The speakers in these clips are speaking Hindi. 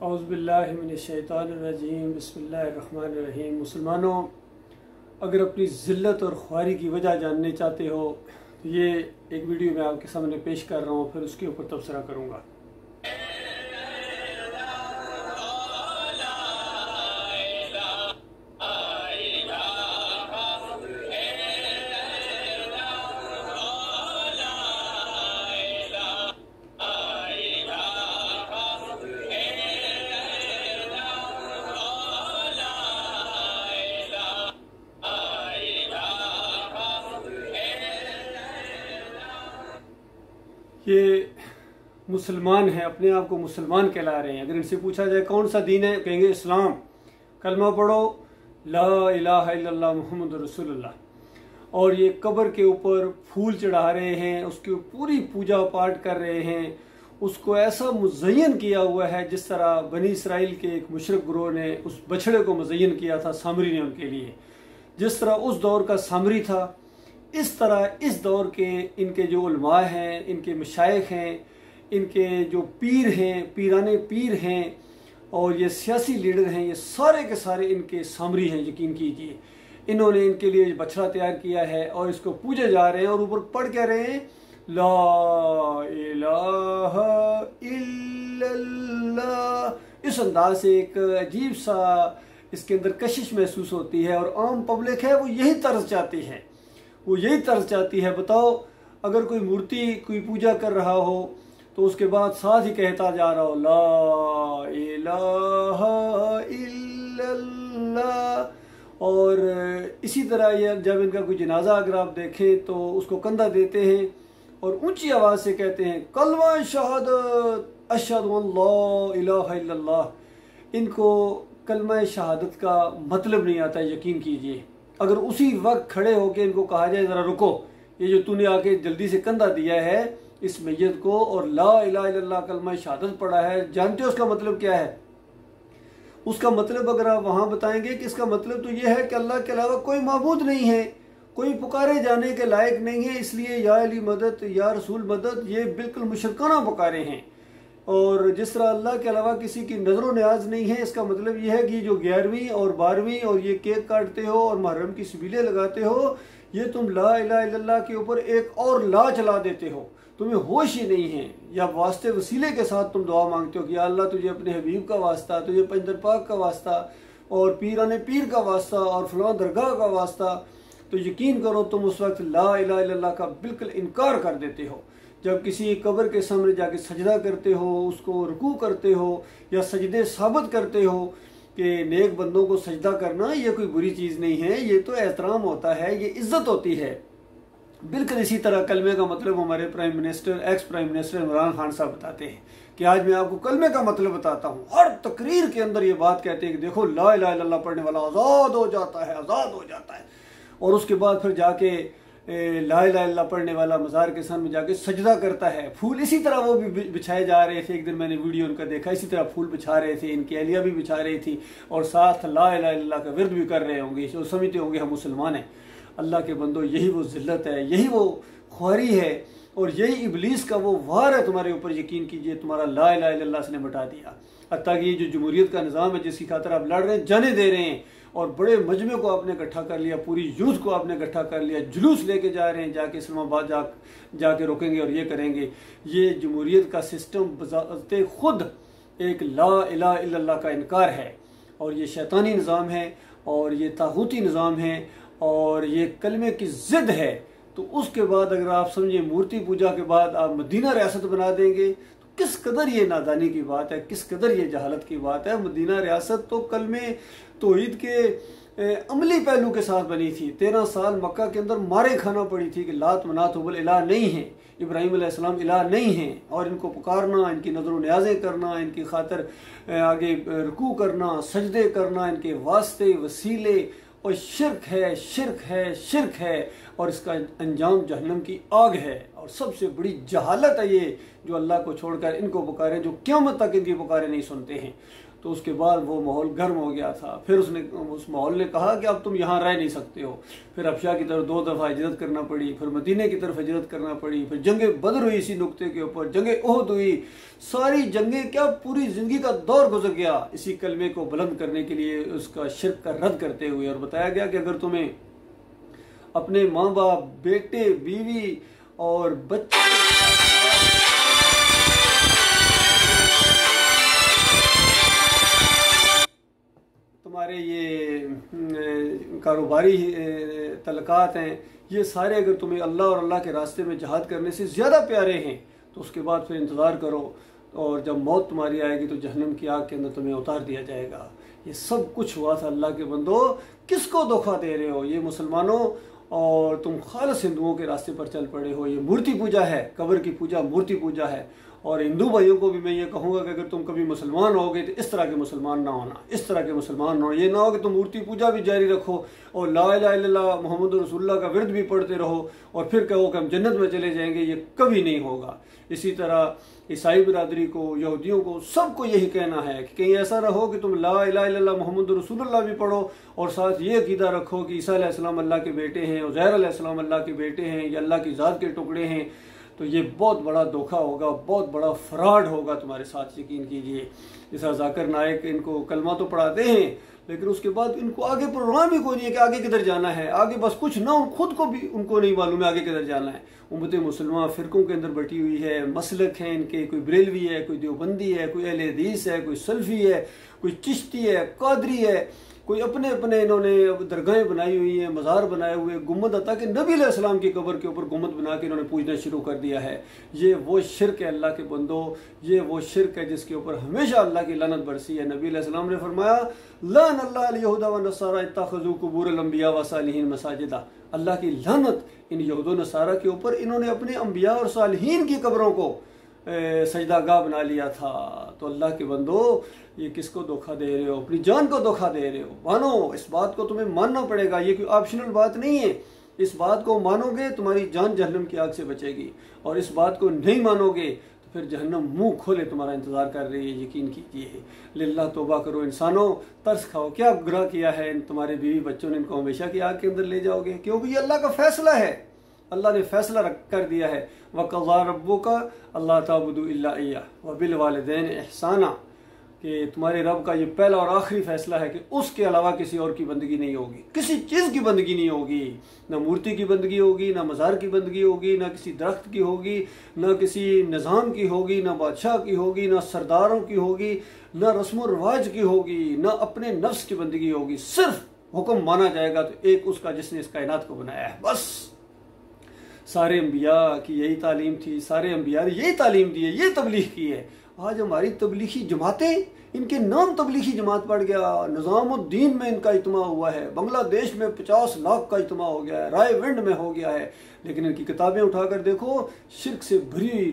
औज़ुबिल्लाहिमिनश्शैतानिर्रजीम बिस्मिल्लाहिर्रहमानिर्रहीम। मुसलमानों, अगर अपनी ज़िल्लत और ख्वारी की वजह जानने चाहते हो तो ये एक वीडियो मैं आपके सामने पेश कर रहा हूँ, फिर उसके ऊपर तबसरा करूँगा। ये मुसलमान हैं, अपने आप को मुसलमान कहला रहे हैं। अगर इनसे पूछा जाए कौन सा दीन है, कहेंगे इस्लाम। कलमा पढ़ो, ला इलाहा इल्लल्लाह मुहम्मदुर रसूलुल्लाह। और ये कब्र के ऊपर फूल चढ़ा रहे हैं, उसकी पूरी पूजा पाठ कर रहे हैं। उसको ऐसा मुज़य्यन किया हुआ है जिस तरह बनी इसराइल के एक मुशरिक ग्रोह ने उस बछड़े को मुज़य्यन किया था, सामरी ने उनके लिए। जिस तरह उस दौर का सामरी था, इस तरह इस दौर के इनके जो उलमा हैं, इनके मशाइख हैं, इनके जो पीर हैं, पीराने पीर हैं और ये सियासी लीडर हैं, ये सारे के सारे इनके सामरी हैं। यकीन कीजिए, इन्होंने इनके लिए बछड़ा तैयार किया है और इसको पूजे जा रहे हैं और ऊपर पढ़ कह रहे हैं ला इलाहा इल्लल्लाह। इस अंदाज से एक अजीब सा इसके अंदर कशिश महसूस होती है और आम पब्लिक है वो यही तर्ज चाहती है, वो यही तर्ज चाहती है। बताओ, अगर कोई मूर्ति कोई पूजा कर रहा हो तो उसके बाद साथ ही कहता जा रहा हो ला इलाहा इल्लल्लाह। और इसी तरह ये जब इनका कोई जनाजा अगर आप देखें तो उसको कंधा देते हैं और ऊंची आवाज़ से कहते हैं कलमा शहादत अशहदु अल्ला इलाहा इल्लल्लाह। इनको कलमा शहादत का मतलब नहीं आता, यकीन कीजिए। अगर उसी वक्त खड़े होकर इनको कहा जाए ज़रा रुको, ये जो तूने आके जल्दी से कंधा दिया है इस मैयत को और ला इलाहा इल्लल्लाह कलमा शहादत पढ़ा है, जानते हो उसका मतलब क्या है? उसका मतलब अगर आप वहाँ बताएंगे कि इसका मतलब तो ये है कि अल्लाह के अलावा कोई माबूद नहीं है, कोई पुकारे जाने के लायक नहीं है, इसलिए या अली मदद या रसूल मदद, ये बिल्कुल मुशरकाना पुकारे हैं। और जिस तरह अल्लाह के अलावा किसी की नज़र न्याज नहीं है, इसका मतलब यह है कि जो 11वीं और 12वीं और ये केक काटते हो और मुहर्रम की सबीलें लगाते हो, ये तुम ला इलाहा इल्लल्लाह के ऊपर एक और ला चला देते हो। तुम्हें होश ही नहीं है, या वास्ते वसीले के साथ तुम दुआ मांगते हो कि या अल्लाह तुझे अपने हबीब का वास्ता, तुझे पंजर पाक का वास्ता और पीराने पीर का वास्ता और फलां दरगाह का वास्ता। तो यकीन करो तुम उस वक्त ला इलाहा इल्लल्लाह का बिल्कुल इनकार कर देते हो। जब किसी कब्र के सामने जाके सजदा करते हो, उसको रुकू करते हो या सजदे साबित करते हो कि नेक बंदों को सजदा करना ये कोई बुरी चीज़ नहीं है, ये तो एहतराम होता है, ये इज्जत होती है। बिल्कुल इसी तरह कलमे का मतलब हमारे prime minister, ex prime minister Imran Khan साहब बताते हैं कि आज मैं आपको कलमे का मतलब बताता हूँ। हर तकरीर के अंदर ये बात कहते हैं कि देखो ला इलाहा इल्लल्लाह पढ़ने वाला आज़ाद हो जाता है, आज़ाद हो जाता है। और उसके बाद फिर जाके ला इलाहा इल्लल्लाह पढ़ने वाला मज़ार के सामने जाके सजदा करता है। फूल इसी तरह वो भी बिछाए जा रहे थे। एक दिन मैंने वीडियो उनका देखा, इसी तरह फूल बिछा रहे थे, इनकी अहलिया भी बिछा रही थी और साथ ला इलाहा इल्लल्लाह का विर्द भी कर रहे होंगे। जो समझते होंगे हम मुसलमान हैं। अल्लाह के बंदो, यही वो ज़िल्लत है, यही वो ख्वारी है और यही इबलीस का वो वार है तुम्हारे ऊपर। यकीन कीजिए, तुम्हारा ला इलाहा इल्लल्लाह से ने मिटा दिया। हत्ता कि ये जो जमहूरियत का निज़ाम है जिसकी खातर आप लड़ रहे हैं, जाने दे रहे हैं और बड़े मजमे को आपने इकट्ठा कर लिया, पूरी यूथ को आपने इकट्ठा कर लिया, जुलूस लेके जा रहे हैं, जाके इस्लामाबाद जाके रोकेंगे और ये करेंगे। ये जमहूरियत का सिस्टम बज़ाते खुद एक ला इलाहा इल्लल्लाह का इनकार है और ये शैतानी निज़ाम है और ये तागूती निज़ाम है और ये कलमे की ज़िद है। तो उसके बाद अगर आप समझे मूर्ति पूजा के बाद आप मदीना रियासत बना देंगे तो किस कदर ये नादानी की बात है, किस कदर ये जहालत की बात है। मदीना रियासत तो कलमे तौहीद के अमली पहलू के साथ बनी थी। 13 साल मक्का के अंदर मारे खाना पड़ी थी कि लात मनात हुबल इलाह नहीं है, इब्राहिम अलैहिस्सलाम इलाह नहीं है और इनको पुकारना, इनकी नज़र न्याज़ें करना, इनकी खातर आगे रुकू करना, सजदे करना, इनके वास्ते वसीले और शिर्क है, शिर्क है, शिर्क है और इसका अंजाम जहन्नम की आग है। और सबसे बड़ी जहालत है ये जो अल्लाह को छोड़कर इनको पुकारे, जो क़यामत तक इनकी पुकारे नहीं सुनते हैं। तो उसके बाद वो माहौल गर्म हो गया था। फिर उस माहौल ने कहा कि अब तुम यहाँ रह नहीं सकते हो। फिर हबशा की तरफ 2 दफ़ा हिजरत करना पड़ी, फिर मदीने की तरफ हिजरत करना पड़ी, फिर जंग बदर हुई इसी नुक्ते के ऊपर, जंग ओहद हुई, सारी जंगें क्या पूरी ज़िंदगी का दौर गुजर गया इसी कलमे को बुलंद करने के लिए, उसका शिर्क का रद्द करते हुए। और बताया गया कि अगर तुम्हें अपने माँ बाप, बेटे, बीवी और बच्चे तुम्हारे ये कारोबारी तलकात हैं, ये सारे अगर तुम्हें अल्लाह और अल्लाह के रास्ते में जहाद करने से ज़्यादा प्यारे हैं तो उसके बाद फिर इंतज़ार करो, और जब मौत तुम्हारी आएगी तो जहन्नम की आग के अंदर तुम्हें उतार दिया जाएगा। ये सब कुछ हुआ था। अल्लाह के बंदो, किसको धोखा दे रहे हो ये मुसलमानों, और तुम खालिस हिंदुओं के रास्ते पर चल पड़े हो। ये मूर्ति पूजा है, कब्र की पूजा मूर्ति पूजा है। और हिंदू भाइयों को भी मैं ये कहूँगा कि अगर तुम कभी मुसलमान होगे तो इस तरह के मुसलमान ना होना, इस तरह के मुसलमान ना हो। ये ना हो कि तुम मूर्ति पूजा भी जारी रखो और ला इलाहा इल्लल्लाह मुहम्मद रसूलुल्लाह का विर्द भी पढ़ते रहो और फिर कहो कि हम जन्नत में चले जाएंगे। ये कभी नहीं होगा। इसी तरह ईसाई बिरादरी को, यहूदियों को, सबको यही कहना है कि कहीं ऐसा ना हो कि तुम ला इलाहा इल्लल्लाह मुहम्मद रसूलुल्लाह भी पढ़ो और साथ ये अकीदा रखो कि ईसा अलैहिस्सलाम अल्लाह के बेटे हैं, उज़ैर अलैहिस्सलाम अल्लाह के बेटे हैं, ये अल्लाह की ज़ात के टुकड़े हैं। तो ये बहुत बड़ा धोखा होगा, बहुत बड़ा फ्रॉड होगा तुम्हारे साथ, यकीन कीजिए। जैसा जाकिर नाइक इनको कलमा तो पढ़ाते हैं लेकिन उसके बाद इनको आगे प्रोग्राम ही कोई नहीं है कि आगे किधर जाना है। आगे बस कुछ ना, खुद को भी उनको नहीं मालूम है आगे किधर जाना है। उम्मत मुसलमान फ़िरकों के अंदर बटी हुई है, मसलक हैं इनके, कोई बरेलवी है, कोई देवबंदी है, कोई अहले हदीस है, कोई सल्फी है, कोई चिश्ती है, कादरी है, कोई अपने अपने इन्होंने दरगाहें बनाई हुई हैं, मज़ार बनाए हुए, गुम्बद अता कि नबी अलैहिस्सलाम की कब्र के ऊपर गुम्बद बना के इन्होंने पूजना शुरू कर दिया है। ये वो शिरक है अल्लाह के बंदो, ये वो शिरक है जिसके ऊपर हमेशा अल्लाह की लानत बरसी है। नबी अलैहिस्सलाम ने फरमाया लानल्लाहु अल यहूदा व नसारा इत्तखज़ू कुबूर अल अंबिया व सालिहीन मसाजिदा। अल्लाह की लानत इन यहूद व नसारा के ऊपर, इन्होंने अपने अंबिया और सालिहीन की कब्रों को सजदागाह बना लिया था। तो अल्लाह के बंदो, ये किसको धोखा दे रहे हो? अपनी जान को धोखा दे रहे हो। मानो, इस बात को तुम्हें मानना पड़ेगा। ये कोई ऑप्शनल बात नहीं है। इस बात को मानोगे तुम्हारी जान जहन्नम की आग से बचेगी, और इस बात को नहीं मानोगे तो फिर जहन्नम मुंह खोले तुम्हारा इंतजार कर रही है। यकीन कीजिए। लिल्लाह तौबा करो इंसानों, तरस खाओ। क्या गुनाह किया है इन तुम्हारे बीवी बच्चों ने? इनको हमेशा की आग के अंदर ले जाओगे, क्योंकि ये अल्लाह का फैसला है। अल्लाह ने फैसला कर दिया है, वक़ज़ा रब्बुका अल्ला ताबुदू इल्ला इय्याहु व बिल वालिदैन इहसाना, कि तुम्हारे रब का ये पहला और आखिरी फैसला है कि उसके अलावा किसी और की बंदगी नहीं होगी, किसी चीज़ की बंदगी नहीं होगी। ना मूर्ति की बंदगी होगी, ना मज़ार की बंदगी होगी, ना किसी दरख्त की होगी, ना किसी निज़ाम की होगी, ना बादशाह की होगी, ना सरदारों की होगी, ना रस्म व रिवाज की होगी, ना अपने नफ्स की बंदगी होगी। सिर्फ हुक्म माना जाएगा तो एक उसका जिसने इस कायनात को बनाया है, बस। सारे अंबिया की यही तालीम थी, सारे अंबिया ने यही तालीम दी है, ये तबलीग की है। आज हमारी तबलीगी जमातें, इनके नाम तबलीगी जमात पड़ गया। निज़ामुद्दीन में इनका इज्तिमा हुआ है, बांग्लादेश में 50 लाख का इज्तिमा हो गया है, रायविंड में हो गया है। लेकिन इनकी किताबें उठाकर देखो, शिर्क से भरी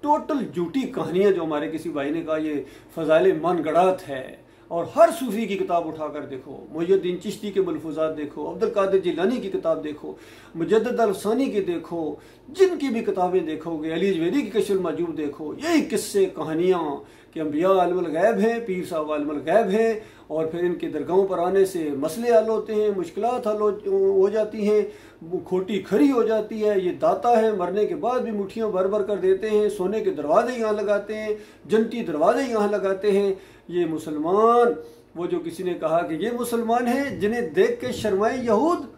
टोटल झूठी कहानियाँ, जो हमारे किसी भाई ने कहा ये फ़ज़ाइल मनगढ़ात है। और हर सूफ़ी की किताब उठाकर देखो, मुहियुद्दीन चिश्ती के मलफूज़ात देखो, अब्दुल कादिर जिलानी की किताब देखो, मुजद्दिद अल-अफ़सानी की देखो, जिनकी भी किताबें देखोगे, अली जवेरी की कश्फुल मजूब देखो, यही किस्से कहानियाँ कि अंबिया आलिमुल गैब हैं, पीर साहब आलिमुल गैब हैं, और फिर इनके दरगाहों पर आने से मसले हल होते हैं, मुश्किलात हल हो जाती हैं, खोटी खरी हो जाती है। ये दाता है, मरने के बाद भी मुट्ठियाँ भर भर कर देते हैं, सोने के दरवाजे यहाँ लगाते हैं, जन्नती दरवाजे यहाँ लगाते हैं। ये मुसलमान, वो जो किसी ने कहा कि ये मुसलमान हैं जिन्हें देख के शर्माए यहूद,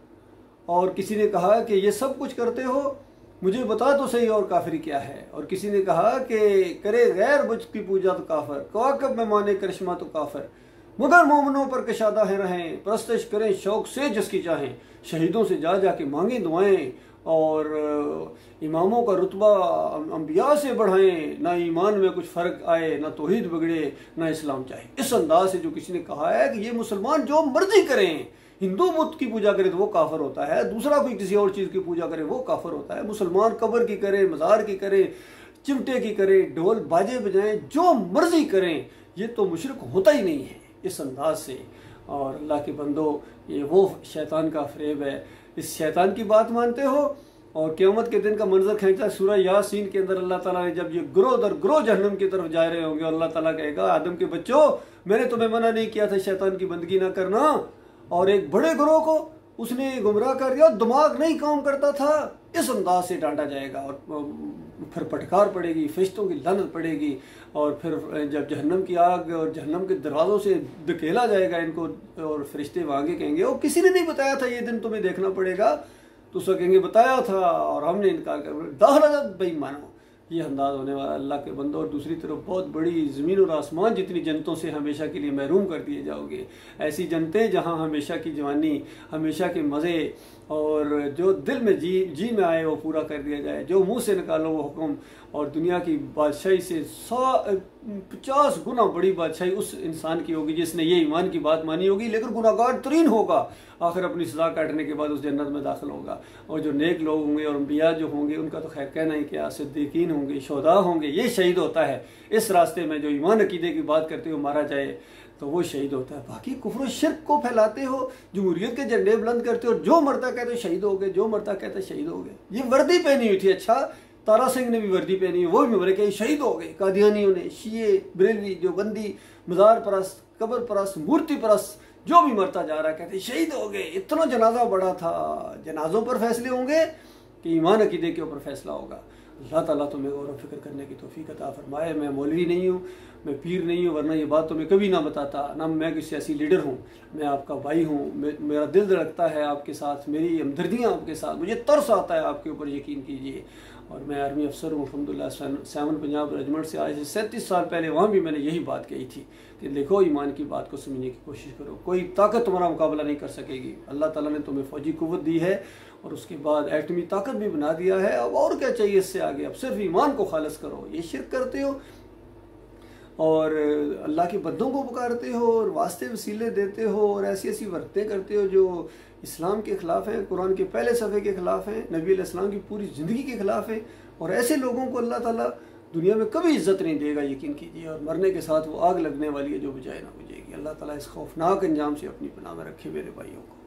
और किसी ने कहा कि ये सब कुछ करते हो, मुझे बता तो सही और काफिरी क्या है। और किसी ने कहा कि करे गैर बुत की पूजा तो काफिर, कवाकब में माने करिश्मा तो काफिर, मगर मोमनों पर कशादा है रहें, परस्तिश करें शौक से जिसकी चाहें, शहीदों से जा जाके मांगे दुआएं, और इमामों का रुतबा अंबिया से बढ़ाएं, ना ईमान में कुछ फ़र्क आए, ना तौहीद बिगड़े, ना इस्लाम चाहे। इस अंदाज से जो किसी ने कहा है कि ये मुसलमान जो मर्जी करें, हिंदू बुत की पूजा करे तो वो काफिर होता है, दूसरा कोई किसी और चीज़ की पूजा करे वो काफिर होता है, मुसलमान कब्र की करे, मज़ार की करे, चिमटे की करे, ढोल बाजे बजाएं, जो मर्जी करें, ये तो मुशरिक होता ही नहीं है इस अंदाज से। और अल्लाह के बंदो, ये वो शैतान का फ़रेब है। इस शैतान की बात मानते हो और क़यामत के दिन का मंजर खींचा सूरह यासीन के अंदर अल्लाह ताला ने, जब ये ग्रोह दर ग्रोह जहन्नम की तरफ जा रहे होंगे, अल्लाह ताला कहेगा आदम के बच्चों मैंने तुम्हें मना नहीं किया था शैतान की बंदगी ना करना, और एक बड़े ग्रोह को उसने गुमराह कर दिया, दिमाग नहीं काम करता था, इस अंदाज से डांटा जाएगा और फिर फटकार पड़ेगी, फरिश्तों की लानत पड़ेगी, और फिर जब जहन्नम की आग और जहन्नम के दरवाज़ों से धकेला जाएगा इनको, और फरिश्ते आगे कहेंगे ओ किसी ने नहीं बताया था ये दिन तुम्हें देखना पड़ेगा, तो उसको कहेंगे बताया था और हमने इनकार कर, दाखिला बेईमानो। ये अंदाज होने वाला अल्लाह के बंदों। और दूसरी तरफ बहुत बड़ी ज़मीन और आसमान जितनी जन्नतों से हमेशा के लिए महरूम कर दिए जाओगे, ऐसी जन्नतें जहाँ हमेशा की जवानी, हमेशा के मज़े, और जो दिल में जी में आए वो पूरा कर दिया जाए, जो मुंह से निकालो वो हुक्म, और दुनिया की बादशाही से 50 गुना बड़ी बादशाही उस इंसान की होगी जिसने ये ईमान की बात मानी होगी लेकिन गुनाहगार तरीन होगा, आखिर अपनी सज़ा काटने के बाद उस जन्नत में दाखिल होगा। और जो नेक लोग होंगे और अंबिया जो होंगे उनका तो खैर कहना ही क्या, सिद्दीकीन होंगे, शोहदा होंगे, ये शहीद होता है। इस रास्ते में जो ईमान अकीदे की बात करते हो मारा जाए तो वो शहीद होता है। बाकी कुफ्र शिर्क को फैलाते हो, जमहूरियत के झंडे बुलंद करते हो, जो मरता कहते हो शहीद हो गए, जो मरता कहते शहीद हो गए। ये वर्दी पहनी हुई थी, अच्छा तारा सिंह ने भी वर्दी पहनी, वो भी मरे, कहीं शहीद हो गए। कादियानियों ने, शिये, बरेलवी, देवबंदी, मज़ार परस्त, कब्र परस्त, मूर्ति परस्त, जो भी मरता जा रहा कहते शहीद हो गए। इतना जनाजा बड़ा था। जनाजों पर फैसले होंगे कि ईमान अकीदे के ऊपर फैसला होगा। अल्लाह ताला तुम्हें गौर फिक्र करने की तौफीक अता फरमाए। मैं मौलवी नहीं हूँ, मैं पीर नहीं हूँ, वरना ये बात तो मैं कभी ना बताता, ना मैं किसी सियासी लीडर हूँ। मैं आपका भाई हूँ, मेरा दिल धड़कता है आपके साथ, मेरी हमदर्दियाँ आपके साथ, मुझे तरस आता है आपके ऊपर, यकीन कीजिए। और मैं आर्मी अफसर हूँ अल्हम्दुलिल्लाह, 7 पंजाब रेजिमेंट से आज से 37 साल पहले वहाँ भी मैंने यही बात कही थी कि देखो ईमान की बात को समझने की कोशिश करो, कोई ताकत तुम्हारा मुकाबला नहीं कर सकेगी। अल्लाह ताला ने तुम्हें फ़ौजी कुव्वत दी है और उसके बाद एटमी ताकत भी बना दिया है, अब और क्या चाहिए इससे आगे। अब सिर्फ ईमान को खालिस करो। ये शिर्क करते हो और अल्लाह के बंदों को पुकारते हो और वास्ते वसीले देते हो और ऐसी ऐसी वर्तें करते हो जो इस्लाम के ख़िलाफ़ हैं, कुरान के पहले सफ़े के ख़िलाफ़ हैं, नबी अलैहिस्सलाम की पूरी ज़िंदगी के ख़िलाफ़ हैं। और ऐसे लोगों को अल्लाह ताला दुनिया में कभी इज़्ज़त नहीं देगा, यकीन कीजिए। और मरने के साथ वो आग लगने वाली है जो बुझाए ना बुझेगी। अल्लाह ताला इस खौफनाक अंजाम से अपनी पनाह में रखे मेरे भाइयों को।